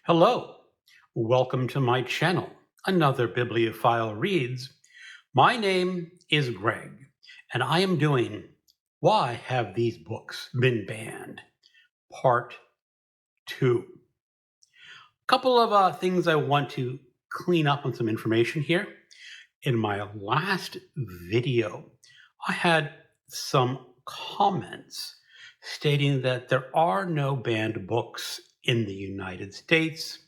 Hello, welcome to my channel. Another bibliophile reads. My name is Greg, and I am doing Why Have These Books Been Banned? Part 2. A couple of things I want to clean up on some information here. In my last video, I had some comments stating that there are no banned books in the United States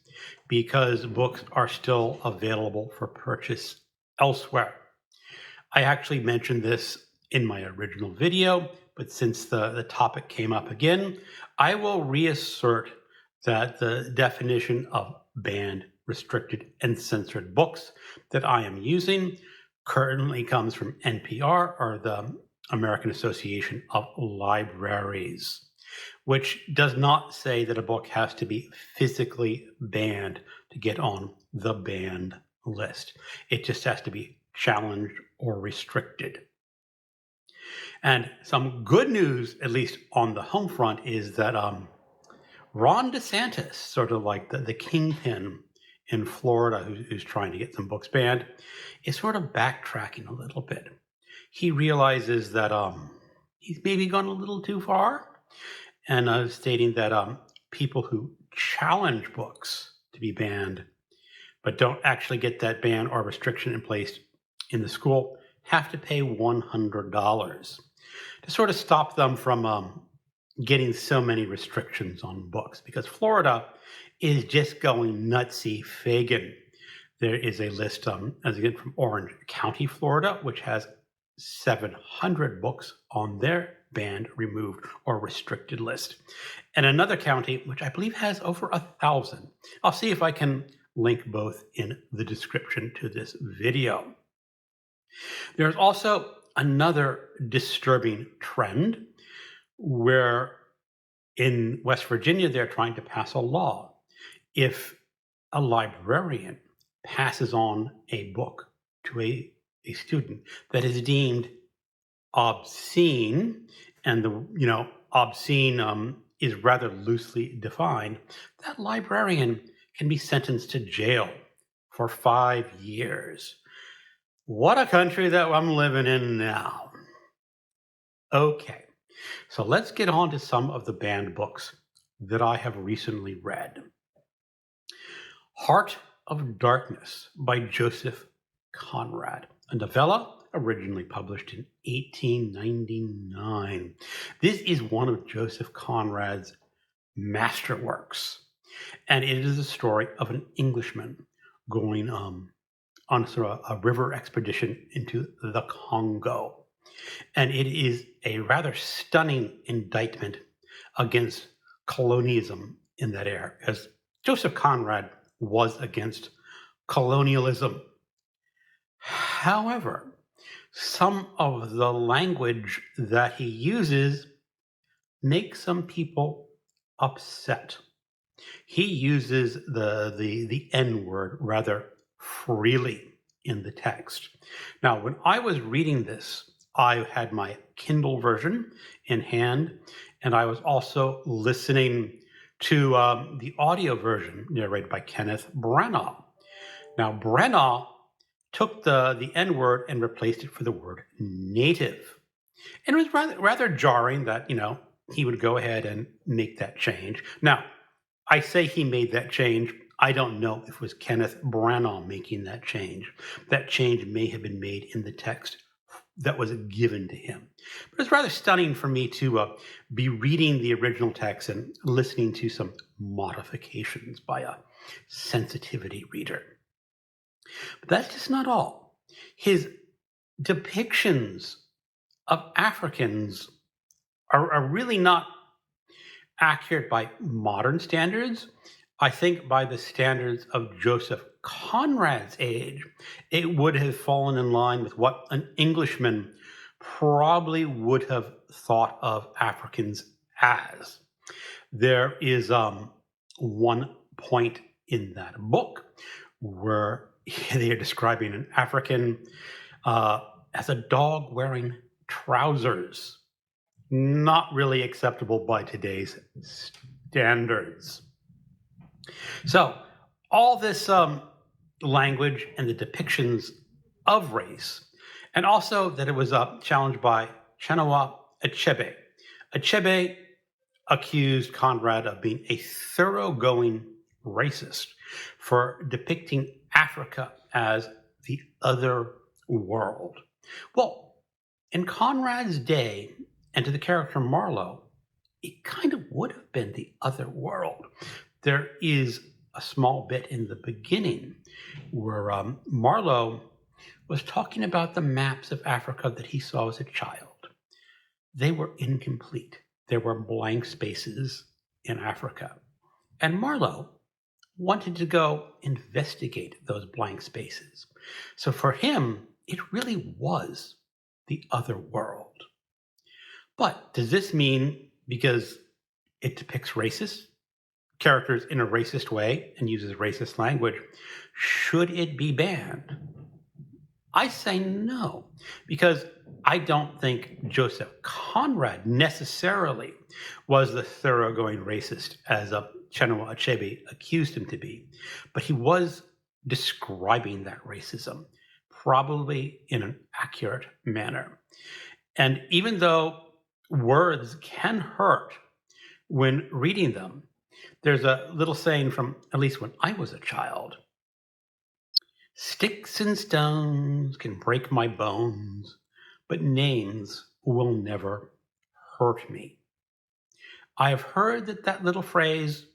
because books are still available for purchase elsewhere. I actually mentioned this in my original video, but since the topic came up again, I will reassert that the definition of banned, restricted, and censored books that I am using currently comes from NPR, or the American Association of Libraries, which does not say that a book has to be physically banned to get on the banned list. It just has to be challenged or restricted. And some good news, at least on the home front, is that Ron DeSantis, sort of like the kingpin in Florida who's trying to get some books banned, is sort of backtracking a little bit. He realizes that he's maybe gone a little too far, and stating that people who challenge books to be banned but don't actually get that ban or restriction in place in the school have to pay $100 to sort of stop them from getting so many restrictions on books, because Florida is just going nutsy Fagin. There is a list, as again, from Orange County, Florida, which has 700 books on their banned, removed, or restricted list. And another county, which I believe has over 1,000. I'll see if I can link both in the description to this video. There's also another disturbing trend where in West Virginia, they're trying to pass a law. If a librarian passes on a book to a student that is deemed obscene, and the obscene is rather loosely defined, that librarian can be sentenced to jail for 5 years. What a country that I'm living in now. Okay, so let's get on to some of the banned books that I have recently read. Heart of Darkness by Joseph Conrad, a novella originally published in 1899. This is one of Joseph Conrad's masterworks, and it is a story of an Englishman going on sort of a river expedition into the Congo. And it is a rather stunning indictment against colonialism in that era, as Joseph Conrad was against colonialism. However, some of the language that he uses makes some people upset. He uses the N-word rather freely in the text. Now, when I was reading this, I had my Kindle version in hand, and I was also listening to the audio version narrated by Kenneth Branagh. Now, Branagh took the N-word and replaced it for the word native. And it was rather jarring that, he would go ahead and make that change. Now, I say he made that change. I don't know if it was Kenneth Branagh making that change. That change may have been made in the text that was given to him. But it's rather stunning for me to be reading the original text and listening to some modifications by a sensitivity reader. But that's just not all. His depictions of Africans are really not accurate by modern standards. I think by the standards of Joseph Conrad's age, it would have fallen in line with what an Englishman probably would have thought of Africans as. There is one point in that book where they are describing an African as a dog wearing trousers. Not really acceptable by today's standards. So all this language and the depictions of race, and also that it was challenged by Chinua Achebe. Achebe accused Conrad of being a thoroughgoing racist for depicting Africa as the other world. Well, in Conrad's day, and to the character Marlowe, it kind of would have been the other world. There is a small bit in the beginning where Marlowe was talking about the maps of Africa that he saw as a child. They were incomplete. There were blank spaces in Africa. And Marlowe wanted to go investigate those blank spaces. So for him, it really was the other world. But does this mean because it depicts racist characters in a racist way and uses racist language, should it be banned? I say no, because I don't think Joseph Conrad necessarily was the thoroughgoing racist as Chinua Achebe accused him to be, but he was describing that racism, probably in an accurate manner. And even though words can hurt when reading them, there's a little saying from, at least when I was a child, "Sticks and stones can break my bones, but names will never hurt me." I have heard that little phrase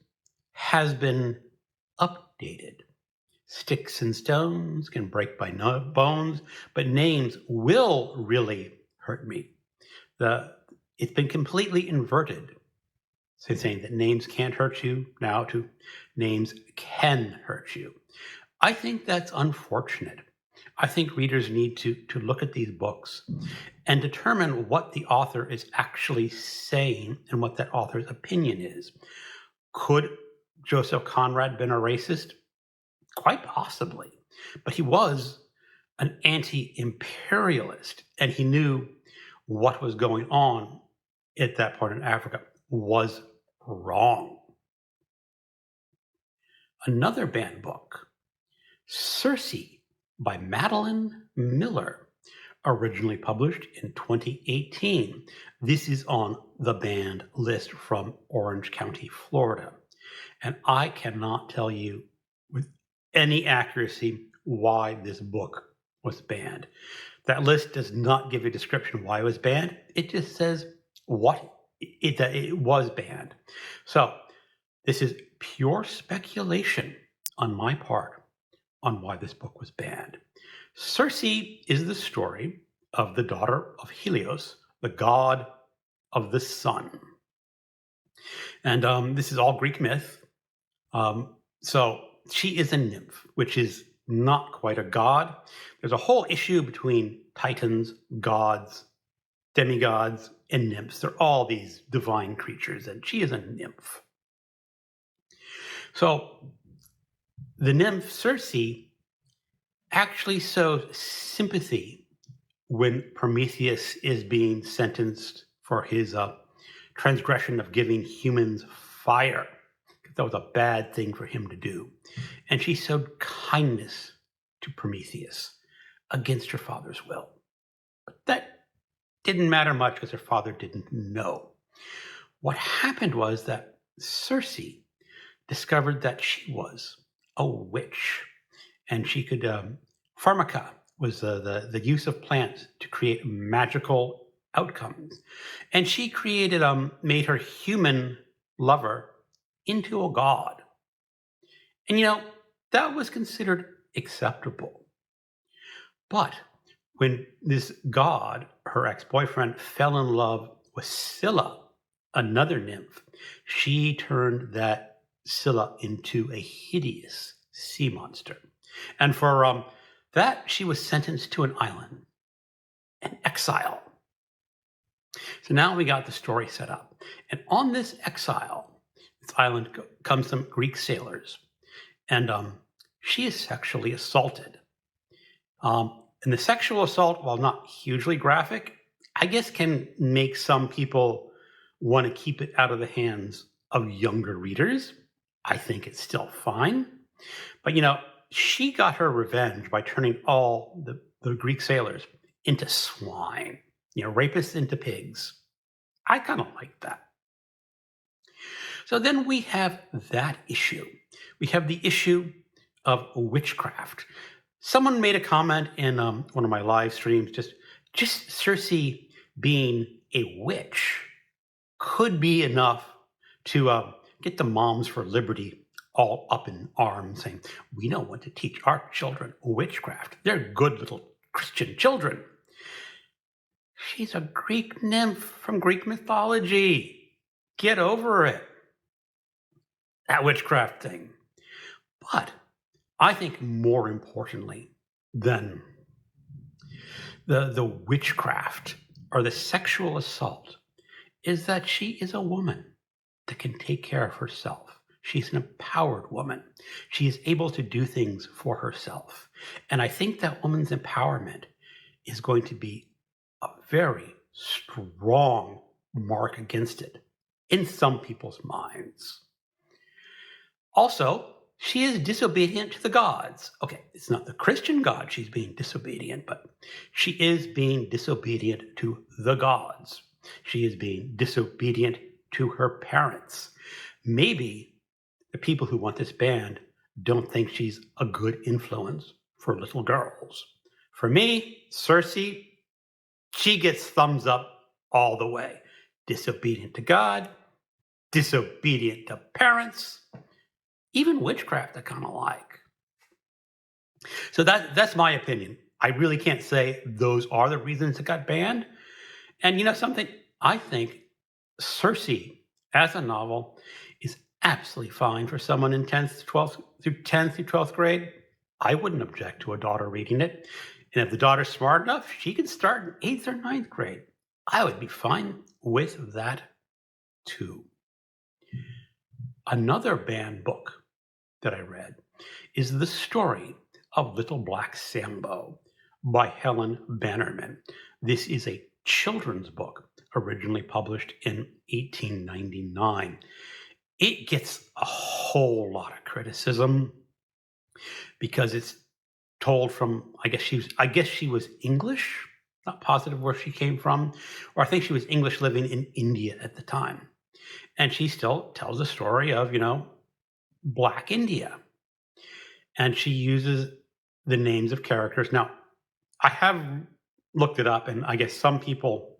has been updated. Sticks and stones can break my bones, but names will really hurt me. It's been completely inverted. So saying that names can't hurt you now to names can hurt you. I think that's unfortunate. I think readers need to look at these books and determine what the author is actually saying and what that author's opinion is. Could Joseph Conrad been a racist? Quite possibly. But he was an anti-imperialist, and he knew what was going on at that point in Africa was wrong. Another banned book, Circe by Madeline Miller, originally published in 2018. This is on the banned list from Orange County, Florida. And I cannot tell you with any accuracy why this book was banned. That list does not give a description why it was banned. It just says what it was banned. So this is pure speculation on my part on why this book was banned. Circe is the story of the daughter of Helios, the god of the sun. And this is all Greek myth. So she is a nymph, which is not quite a god. There's a whole issue between titans, gods, demigods, and nymphs. They're all these divine creatures, and she is a nymph. So the nymph Circe actually shows sympathy when Prometheus is being sentenced for his transgression of giving humans fire. That was a bad thing for him to do. And she showed kindness to Prometheus against her father's will. But that didn't matter much because her father didn't know. What happened was that Circe discovered that she was a witch, and she could, pharmaca was the use of plants to create magical outcomes. And she created, made her human lover into a god. And that was considered acceptable. But when this god, her ex-boyfriend, fell in love with Scylla, another nymph, she turned that Scylla into a hideous sea monster. And for that, she was sentenced to an island, an exile. So now we got the story set up. And on this exile, this island comes some Greek sailors. And she is sexually assaulted. And the sexual assault, while not hugely graphic, I guess can make some people want to keep it out of the hands of younger readers. I think it's still fine. But, she got her revenge by turning all the Greek sailors into swine, rapists into pigs. I kind of like that. So then we have that issue. We have the issue of witchcraft. Someone made a comment in one of my live streams, just Circe being a witch could be enough to get the Moms for Liberty all up in arms saying, we don't want to teach our children witchcraft. They're good little Christian children. She's a Greek nymph from Greek mythology. Get over it. That witchcraft thing. But I think more importantly than the witchcraft or the sexual assault is that she is a woman that can take care of herself. She's an empowered woman. She is able to do things for herself. And I think that woman's empowerment is going to be a very strong mark against it in some people's minds. Also, she is disobedient to the gods. Okay, it's not the Christian God she's being disobedient, but she is being disobedient to the gods. She is being disobedient to her parents. Maybe the people who want this banned don't think she's a good influence for little girls. For me, Circe, she gets thumbs up all the way. Disobedient to God, disobedient to parents, even witchcraft I kind of like. So that's my opinion. I really can't say those are the reasons it got banned. And something, I think Circe as a novel is absolutely fine for someone in 10th through 12th grade. I wouldn't object to a daughter reading it. And if the daughter's smart enough, she can start in 8th or 9th grade. I would be fine with that too. Another banned book that I read is The Story of Little Black Sambo by Helen Bannerman. This is a children's book originally published in 1899. It gets a whole lot of criticism because it's told from, I guess she was English, not positive where she came from, or I think she was English living in India at the time. And she still tells the story of, Black India. And she uses the names of characters. Now, I have looked it up, and I guess some people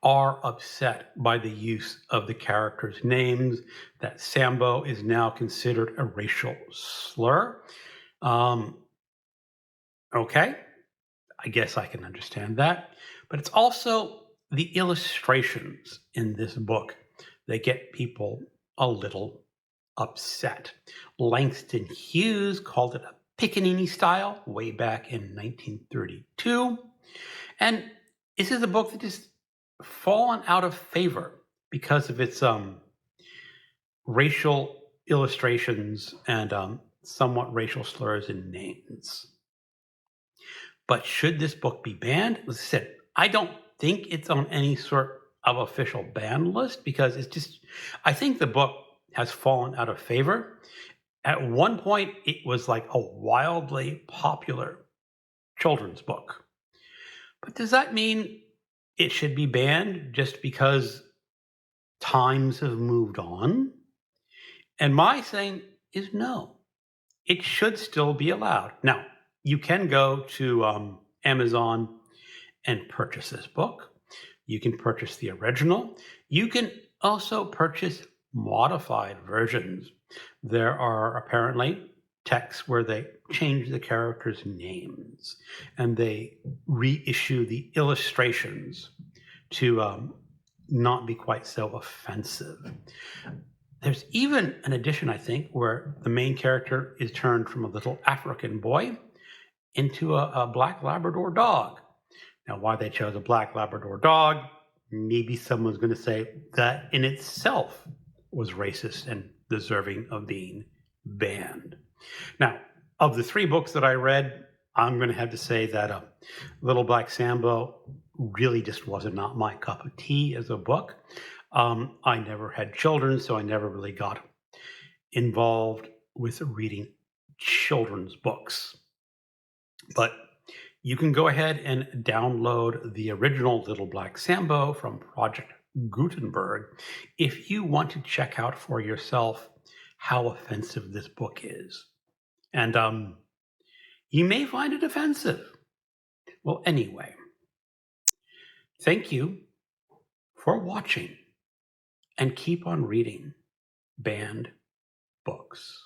are upset by the use of the characters' names, that Sambo is now considered a racial slur. Okay, I guess I can understand that. But it's also the illustrations in this book that get people a little upset. Langston Hughes called it a Pickaninny style way back in 1932. And this is a book that has fallen out of favor because of its racial illustrations and somewhat racial slurs in names. But should this book be banned? As I said, I don't think it's on any sort of official ban list because I think the book has fallen out of favor. At one point, it was like a wildly popular children's book. But does that mean it should be banned just because times have moved on? And my saying is no. It should still be allowed. Now, you can go to Amazon and purchase this book. You can purchase the original. You can also purchase modified versions. There are apparently texts where they change the characters' names and they reissue the illustrations to not be quite so offensive. There's even an edition, I think, where the main character is turned from a little African boy into a black Labrador dog. Now, why they chose a black Labrador dog, maybe someone's going to say that in itself was racist and deserving of being banned. Now, of the 3 books that I read, I'm going to have to say that Little Black Sambo really just was not my cup of tea as a book. I never had children, so I never really got involved with reading children's books. But you can go ahead and download the original Little Black Sambo from Project Gutenberg if you want to check out for yourself how offensive this book is. And you may find it offensive. Well, anyway, thank you for watching and keep on reading banned books.